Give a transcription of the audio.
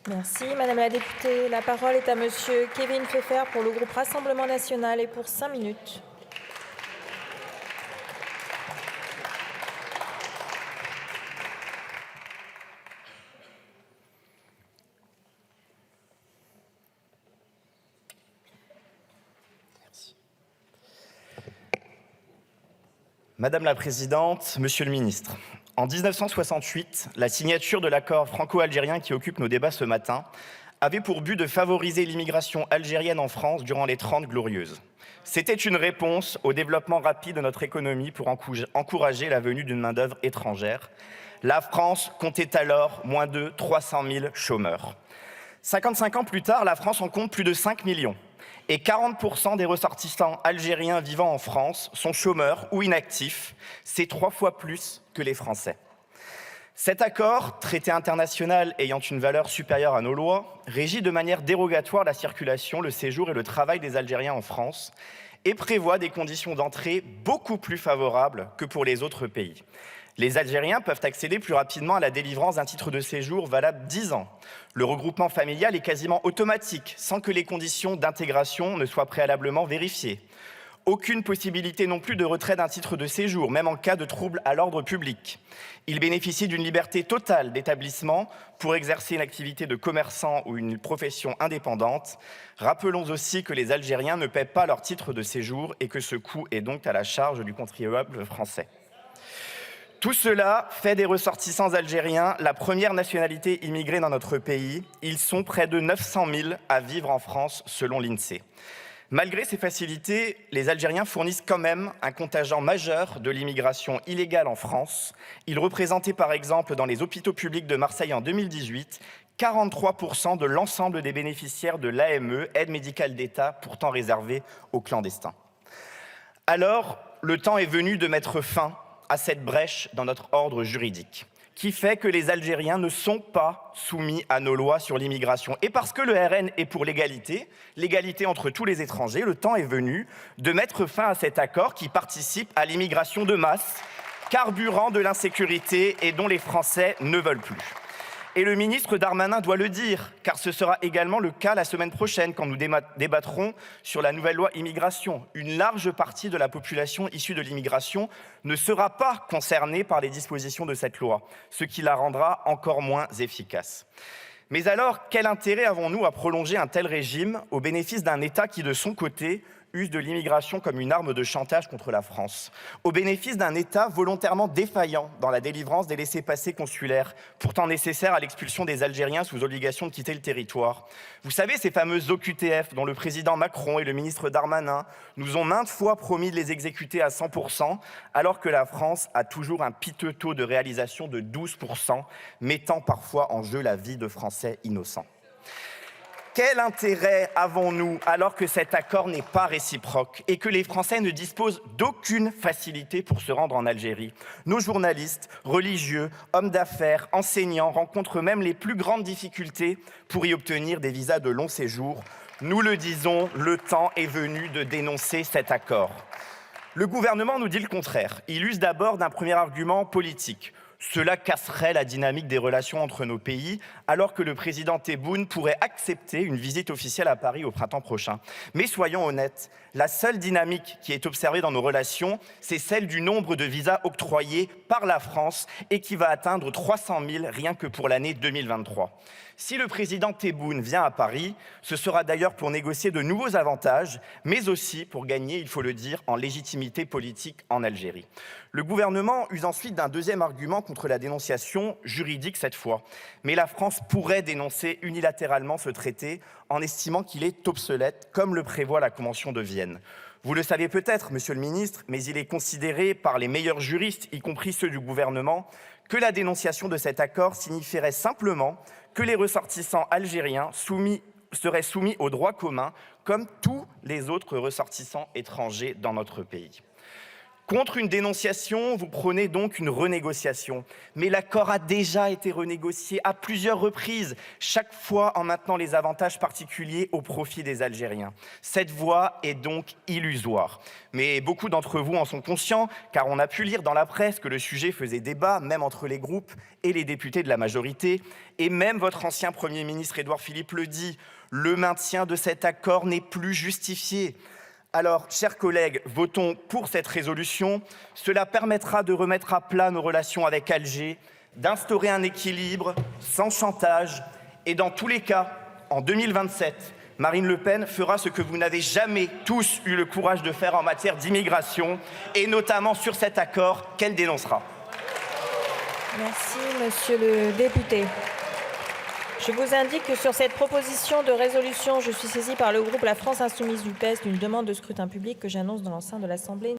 Merci, Madame la députée. La parole est à Monsieur Kevin Pfeffer pour le groupe Rassemblement national et pour 5 minutes. Madame la Présidente, Monsieur le Ministre, en 1968, la signature de l'accord franco-algérien qui occupe nos débats ce matin avait pour but de favoriser l'immigration algérienne en France durant les 30 Glorieuses. C'était une réponse au développement rapide de notre économie pour encourager la venue d'une main-d'œuvre étrangère. La France comptait alors moins de 300 000 chômeurs. 55 ans plus tard, la France en compte plus de 5 millions. Et 40% des ressortissants algériens vivant en France sont chômeurs ou inactifs. C'est 3 fois plus que les Français. Cet accord, traité international ayant une valeur supérieure à nos lois, régit de manière dérogatoire la circulation, le séjour et le travail des Algériens en France et prévoit des conditions d'entrée beaucoup plus favorables que pour les autres pays. Les Algériens peuvent accéder plus rapidement à la délivrance d'un titre de séjour valable 10 ans. Le regroupement familial est quasiment automatique, sans que les conditions d'intégration ne soient préalablement vérifiées. Aucune possibilité non plus de retrait d'un titre de séjour, même en cas de trouble à l'ordre public. Ils bénéficient d'une liberté totale d'établissement pour exercer une activité de commerçant ou une profession indépendante. Rappelons aussi que les Algériens ne paient pas leur titre de séjour et que ce coût est donc à la charge du contribuable français. Tout cela fait des ressortissants algériens la première nationalité immigrée dans notre pays. Ils sont près de 900 000 à vivre en France, selon l'INSEE. Malgré ces facilités, les Algériens fournissent quand même un contingent majeur de l'immigration illégale en France. Ils représentaient par exemple dans les hôpitaux publics de Marseille en 2018 43% de l'ensemble des bénéficiaires de l'AME, aide médicale d'État, pourtant réservée aux clandestins. Alors, le temps est venu de mettre fin à cette brèche dans notre ordre juridique, qui fait que les Algériens ne sont pas soumis à nos lois sur l'immigration. Et parce que le RN est pour l'égalité, l'égalité entre tous les étrangers, le temps est venu de mettre fin à cet accord qui participe à l'immigration de masse, carburant de l'insécurité et dont les Français ne veulent plus. Et le ministre Darmanin doit le dire, car ce sera également le cas la semaine prochaine quand nous débattrons sur la nouvelle loi immigration. Une large partie de la population issue de l'immigration ne sera pas concernée par les dispositions de cette loi, ce qui la rendra encore moins efficace. Mais alors, quel intérêt avons-nous à prolonger un tel régime au bénéfice d'un État qui, de son côté, use de l'immigration comme une arme de chantage contre la France, au bénéfice d'un État volontairement défaillant dans la délivrance des laissez-passer consulaires, pourtant nécessaires à l'expulsion des Algériens sous obligation de quitter le territoire. Vous savez, ces fameuses OQTF dont le président Macron et le ministre Darmanin nous ont maintes fois promis de les exécuter à 100%, alors que la France a toujours un piteux taux de réalisation de 12%, mettant parfois en jeu la vie de Français innocents. Quel intérêt avons-nous alors que cet accord n'est pas réciproque et que les Français ne disposent d'aucune facilité pour se rendre en Algérie? Nos journalistes, religieux, hommes d'affaires, enseignants rencontrent même les plus grandes difficultés pour y obtenir des visas de long séjour. Nous le disons, le temps est venu de dénoncer cet accord. Le gouvernement nous dit le contraire. Il use d'abord d'un premier argument politique. Cela casserait la dynamique des relations entre nos pays, alors que le président Tebboune pourrait accepter une visite officielle à Paris au printemps prochain. Mais soyons honnêtes, la seule dynamique qui est observée dans nos relations, c'est celle du nombre de visas octroyés par la France et qui va atteindre 300 000 rien que pour l'année 2023. Si le président Tebboune vient à Paris, ce sera d'ailleurs pour négocier de nouveaux avantages, mais aussi pour gagner, il faut le dire, en légitimité politique en Algérie. Le gouvernement use ensuite d'un deuxième argument contre la dénonciation, juridique cette fois. Mais la France pourrait dénoncer unilatéralement ce traité en estimant qu'il est obsolète, comme le prévoit la Convention de Vienne. Vous le savez peut-être, Monsieur le Ministre, mais il est considéré par les meilleurs juristes, y compris ceux du gouvernement, que la dénonciation de cet accord signifierait simplement que les ressortissants algériens seraient soumis au droit commun comme tous les autres ressortissants étrangers dans notre pays. Contre une dénonciation, vous prônez donc une renégociation. Mais l'accord a déjà été renégocié à plusieurs reprises, chaque fois en maintenant les avantages particuliers au profit des Algériens. Cette voie est donc illusoire. Mais beaucoup d'entre vous en sont conscients, car on a pu lire dans la presse que le sujet faisait débat, même entre les groupes et les députés de la majorité. Et même votre ancien Premier ministre Édouard Philippe le dit, le maintien de cet accord n'est plus justifié. Alors, chers collègues, votons pour cette résolution. Cela permettra de remettre à plat nos relations avec Alger, d'instaurer un équilibre sans chantage. Et dans tous les cas, en 2027, Marine Le Pen fera ce que vous n'avez jamais tous eu le courage de faire en matière d'immigration, et notamment sur cet accord qu'elle dénoncera. Merci, monsieur le député. Je vous indique que sur cette proposition de résolution, je suis saisie par le groupe La France Insoumise du PS d'une demande de scrutin public que j'annonce dans l'enceinte de l'Assemblée.